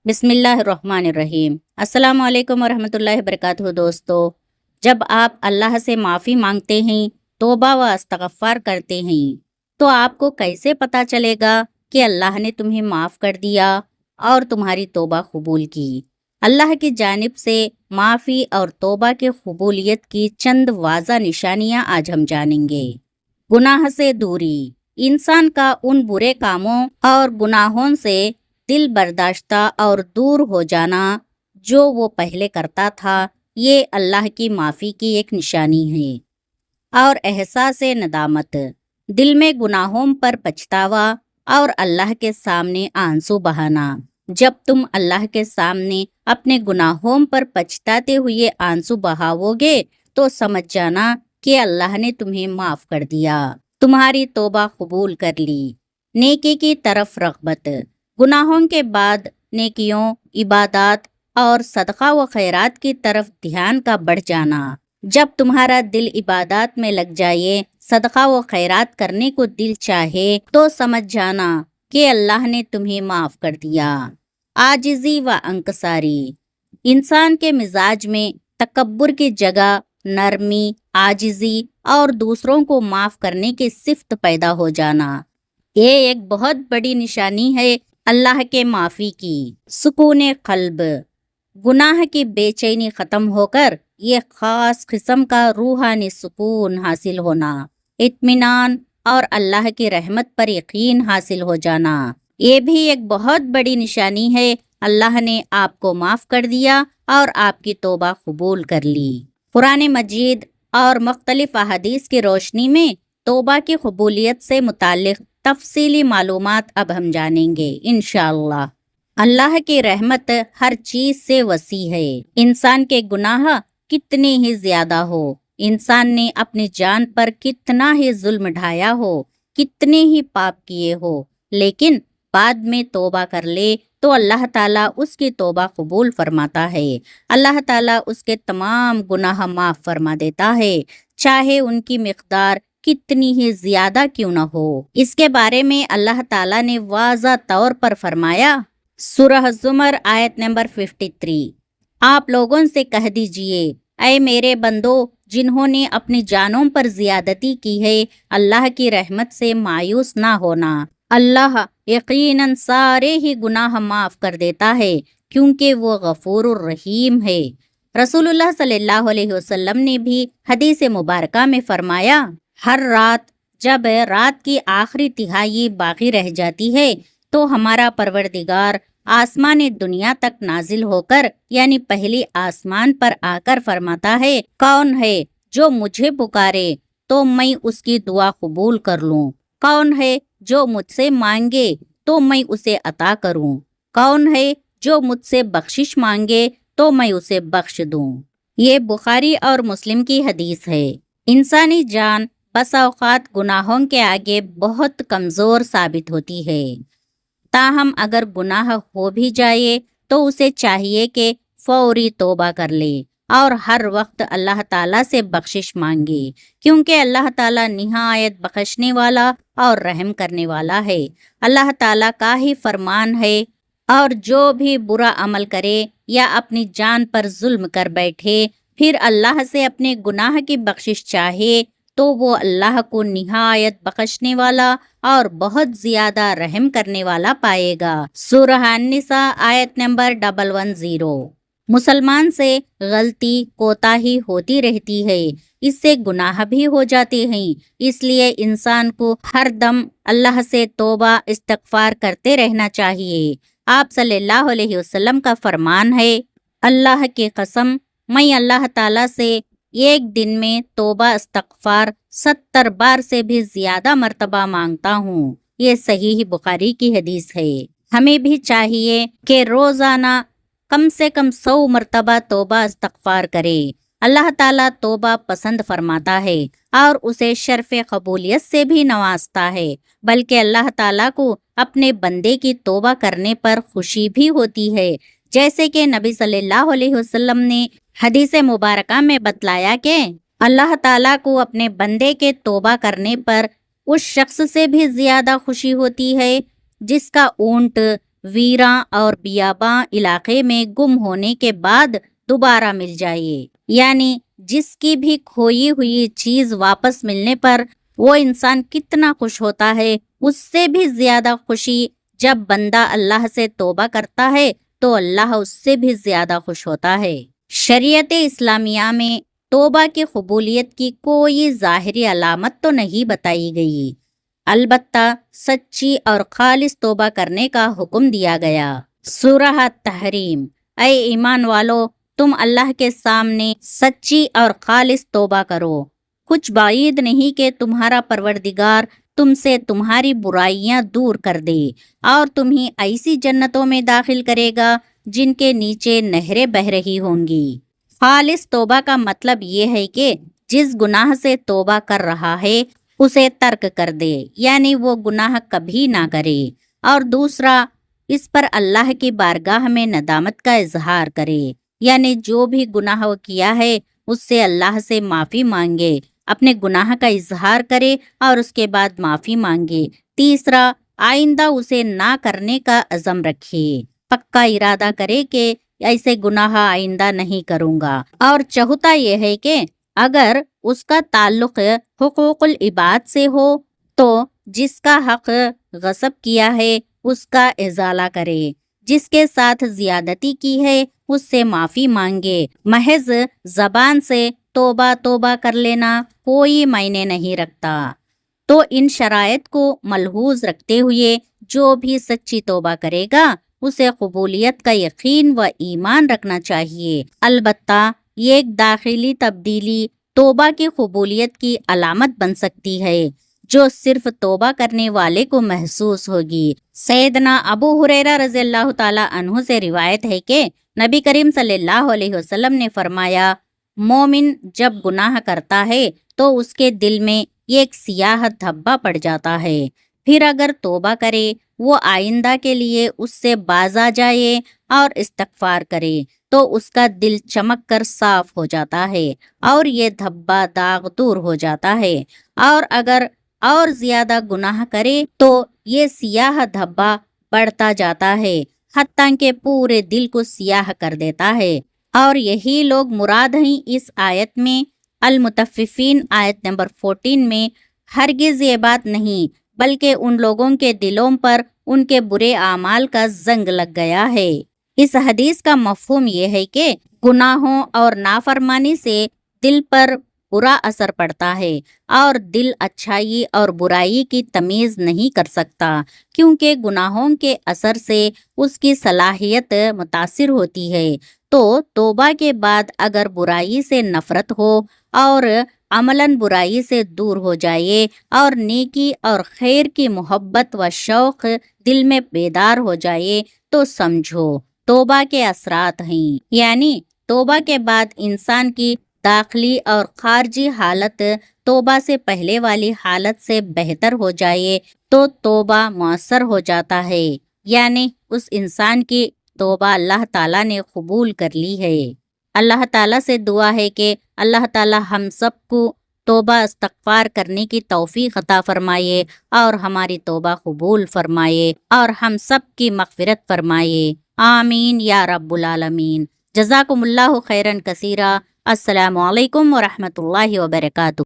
بسم اللہ الرحمن الرحیم۔ السلام علیکم ورحمۃ اللہ وبرکاتہ۔ دوستو، جب آپ اللہ سے معافی مانگتے ہیں، توبہ و استغفار کرتے ہیں، تو آپ کو کیسے پتہ چلے گا کہ اللہ نے تمہیں معاف کر دیا اور تمہاری توبہ قبول کی؟ اللہ کی جانب سے معافی اور توبہ کے قبولیت کی چند واضح نشانیاں آج ہم جانیں گے۔ گناہ سے دوری۔ انسان کا ان برے کاموں اور گناہوں سے دل برداشتہ اور دور ہو جانا جو وہ پہلے کرتا تھا، یہ اللہ کی معافی کی ایک نشانی ہے۔ اور احساس ندامت، دل میں گناہوں پر پچھتاوا اور اللہ کے سامنے آنسو بہانا۔ جب تم اللہ کے سامنے اپنے گناہوں پر پچھتاتے ہوئے آنسو بہاؤ گے تو سمجھ جانا کہ اللہ نے تمہیں معاف کر دیا، تمہاری توبہ قبول کر لی۔ نیکی کی طرف رغبت۔ گناہوں کے بعد نیکیوں، عبادات اور صدقہ و خیرات کی طرف دھیان کا بڑھ جانا۔ جب تمہارا دل عبادات میں لگ جائے، صدقہ و خیرات کرنے کو دل چاہے، تو سمجھ جانا کہ اللہ نے تمہیں معاف کر دیا۔ عاجزی و انکساری۔ انسان کے مزاج میں تکبر کی جگہ نرمی، عاجزی اور دوسروں کو معاف کرنے کی صفت پیدا ہو جانا، یہ ایک بہت بڑی نشانی ہے اللہ کے معافی کی۔ سکون قلب۔ گناہ کی بے چینی ختم ہو کر یہ خاص قسم کا روحانی سکون حاصل ہونا، اطمینان اور اللہ کی رحمت پر یقین حاصل ہو جانا، یہ بھی ایک بہت بڑی نشانی ہے اللہ نے آپ کو معاف کر دیا اور آپ کی توبہ قبول کر لی۔ قرآن مجید اور مختلف احادیث کی روشنی میں توبہ کی قبولیت سے متعلق تفصیلی معلومات اب ہم جانیں گے انشاءاللہ۔ اللہ کی رحمت ہر چیز سے وسیع ہے۔ انسان کے گناہ کتنے ہی زیادہ ہو، انسان نے اپنی جان پر کتنا ہی ظلم ڈھایا ہو، کتنے ہی پاپ کیے ہو، لیکن بعد میں توبہ کر لے تو اللہ تعالیٰ اس کی توبہ قبول فرماتا ہے۔ اللہ تعالیٰ اس کے تمام گناہ معاف فرما دیتا ہے، چاہے ان کی مقدار کتنی ہی زیادہ کیوں نہ ہو۔ اس کے بارے میں اللہ تعالیٰ نے واضح طور پر فرمایا، سورہ زمر آیت نمبر 53، آپ لوگوں سے کہہ دیجئے، اے میرے بندو جنہوں نے اپنی جانوں پر زیادتی کی ہے، اللہ کی رحمت سے مایوس نہ ہونا، اللہ یقیناً سارے ہی گناہ معاف کر دیتا ہے کیونکہ وہ غفور الرحیم ہے۔ رسول اللہ صلی اللہ علیہ وسلم نے بھی حدیث مبارکہ میں فرمایا، ہر رات جب رات کی آخری تہائی باقی رہ جاتی ہے تو ہمارا پروردگار آسمان دنیا تک نازل ہو کر، یعنی پہلی آسمان پر آ کر فرماتا ہے، کون ہے جو مجھے پکارے تو میں اس کی دعا قبول کر لوں، کون ہے جو مجھ سے مانگے تو میں اسے عطا کروں، کون ہے جو مجھ سے بخشش مانگے تو میں اسے بخش دوں۔ یہ بخاری اور مسلم کی حدیث ہے۔ انسانی جان بس اوقات گناہوں کے آگے بہت کمزور ثابت ہوتی ہے، تاہم اگر گناہ ہو بھی جائے تو اسے چاہیے کہ فوری توبہ کر لے اور ہر وقت اللہ تعالیٰ سے بخشش مانگے، کیونکہ اللہ تعالیٰ نہایت بخشنے والا اور رحم کرنے والا ہے۔ اللہ تعالیٰ کا ہی فرمان ہے، اور جو بھی برا عمل کرے یا اپنی جان پر ظلم کر بیٹھے پھر اللہ سے اپنے گناہ کی بخشش چاہے تو وہ اللہ کو نہایت بخشنے والا اور بہت زیادہ رحم کرنے والا پائے گا۔ سورہ النساء آیت نمبر 110۔ مسلمان سے غلطی کوتاہی ہوتی رہتی ہے، اس سے گناہ بھی ہو جاتے ہیں، اس لیے انسان کو ہر دم اللہ سے توبہ استغفار کرتے رہنا چاہیے۔ آپ صلی اللہ علیہ وسلم کا فرمان ہے، اللہ کی قسم میں اللہ تعالیٰ سے ایک دن میں توبہ استغفار 70 بار سے بھی زیادہ مرتبہ مانگتا ہوں۔ یہ صحیح بخاری کی حدیث ہے۔ ہمیں بھی چاہیے کہ روزانہ کم سے کم 100 مرتبہ توبہ استغفار کرے۔ اللہ تعالیٰ توبہ پسند فرماتا ہے اور اسے شرف قبولیت سے بھی نوازتا ہے، بلکہ اللہ تعالیٰ کو اپنے بندے کی توبہ کرنے پر خوشی بھی ہوتی ہے، جیسے کہ نبی صلی اللہ علیہ وسلم نے حدیث مبارکہ میں بتلایا کہ اللہ تعالیٰ کو اپنے بندے کے توبہ کرنے پر اس شخص سے بھی زیادہ خوشی ہوتی ہے جس کا اونٹ ویراں اور بیاباں علاقے میں گم ہونے کے بعد دوبارہ مل جائے، یعنی جس کی بھی کھوئی ہوئی چیز واپس ملنے پر وہ انسان کتنا خوش ہوتا ہے، اس سے بھی زیادہ خوشی جب بندہ اللہ سے توبہ کرتا ہے تو اللہ اس سے بھی زیادہ خوش ہوتا ہے۔ شریعت اسلامیہ میں توبہ کی قبولیت کی کوئی ظاہری علامت تو نہیں بتائی گئی، البتہ سچی اور خالص توبہ کرنے کا حکم دیا گیا۔ سورہ تحریم: اے ایمان والو، تم اللہ کے سامنے سچی اور خالص توبہ کرو، کچھ بعید نہیں کہ تمہارا پروردگار تم سے تمہاری برائیاں دور کر دے اور تمہیں ایسی جنتوں میں داخل کرے گا جن کے نیچے نہریں بہہ رہی ہوں گی۔ خالص توبہ کا مطلب یہ ہے کہ جس گناہ سے توبہ کر رہا ہے اسے ترک کر دے، یعنی وہ گناہ کبھی نہ کرے، اور دوسرا اس پر اللہ کی بارگاہ میں ندامت کا اظہار کرے، یعنی جو بھی گناہ وہ کیا ہے اس سے اللہ سے معافی مانگے، اپنے گناہ کا اظہار کرے اور اس کے بعد معافی مانگے۔ تیسرا، آئندہ اسے نہ کرنے کا عزم رکھے، پکا ارادہ کرے کہ ایسے گناہ آئندہ نہیں کروں گا۔ اور چوتھا یہ ہے کہ اگر اس کا تعلق حقوق العباد سے ہو تو جس کا حق غصب کیا ہے اس کا ازالہ کرے، جس کے ساتھ زیادتی کی ہے اس سے معافی مانگے۔ محض زبان سے توبہ توبہ کر لینا کوئی معنی نہیں رکھتا۔ تو ان شرائط کو ملحوظ رکھتے ہوئے جو بھی سچی توبہ کرے گا اسے قبولیت کا یقین و ایمان رکھنا چاہیے۔ البتہ یہ ایک داخلی تبدیلی توبہ کی قبولیت کی علامت بن سکتی ہے جو صرف توبہ کرنے والے کو محسوس ہوگی۔ سیدنا ابو ہریرہ رضی اللہ تعالی عنہ سے روایت ہے کہ نبی کریم صلی اللہ علیہ وسلم نے فرمایا، مومن جب گناہ کرتا ہے تو اس کے دل میں ایک سیاہ دھبا پڑ جاتا ہے، پھر اگر توبہ کرے، وہ آئندہ کے لیے اس سے باز آ جائے اور استغفار کرے تو اس کا دل چمک کر صاف ہو جاتا ہے اور یہ دھبا داغ دور ہو جاتا ہے، اور اگر اور زیادہ گناہ کرے تو یہ سیاہ دھبا بڑھتا جاتا ہے حتیٰ کہ پورے دل کو سیاہ کر دیتا ہے۔ اور یہی لوگ مراد ہیں اس آیت میں۔ المطففین آیت نمبر 14 میں ہرگز یہ بات نہیں، بلکہ ان لوگوں کے دلوں پر ان کے برے اعمال کا زنگ لگ گیا ہے۔ اس حدیث کا مفہوم یہ ہے کہ گناہوں اور نافرمانی سے دل پر برا اثر پڑتا ہے اور دل اچھائی اور برائی کی تمیز نہیں کر سکتا، کیونکہ گناہوں کے اثر سے اس کی صلاحیت متاثر ہوتی ہے۔ تو توبہ کے بعد اگر برائی سے نفرت ہو اور عملاً برائی سے دور ہو جائے اور نیکی اور خیر کی محبت و شوق دل میں بیدار ہو جائے تو سمجھو توبہ کے اثرات ہیں، یعنی توبہ کے بعد انسان کی داخلی اور خارجی حالت توبہ سے پہلے والی حالت سے بہتر ہو جائے تو توبہ مؤثر ہو جاتا ہے، یعنی اس انسان کی توبہ اللہ تعالیٰ نے قبول کر لی ہے۔ اللہ تعالیٰ سے دعا ہے کہ اللہ تعالیٰ ہم سب کو توبہ استغفار کرنے کی توفیق عطا فرمائے اور ہماری توبہ قبول فرمائے اور ہم سب کی مغفرت فرمائے، آمین یا رب العالمین۔ جزاکم اللہ خیرا کثیرا۔ السلام علیکم ورحمۃ اللہ وبرکاتہ۔